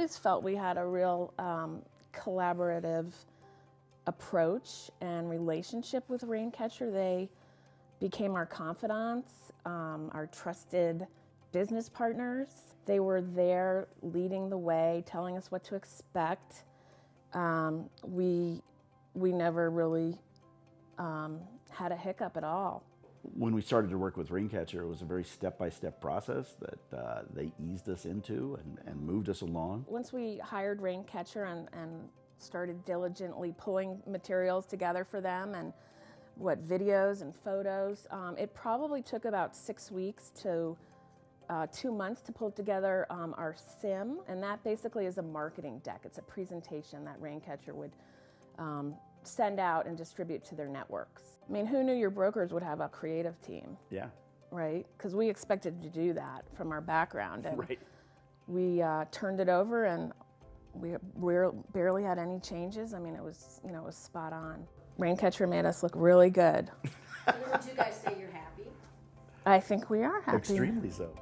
always felt we had a real collaborative approach and relationship with Raincatcher. They became our confidants, our trusted business partners. They were there leading the way, telling us what to expect. We never really had a hiccup at all. When we started to work with Raincatcher, it was a very step-by-step process that they eased us into and moved us along. Once we hired Raincatcher and started diligently pulling materials together for them and videos and photos, it probably took about 6 weeks to 2 months to pull together our CIM, and that basically is a marketing deck. It's a presentation that Raincatcher would send out and distribute to their networks. I mean, who knew your brokers would have a creative team? Yeah. Right? Because we expected to do that from our background. And right. We turned it over and we barely had any changes. I mean, it was spot on. Raincatcher made us look really good. Would you guys say you're happy? I think we are happy. Extremely so.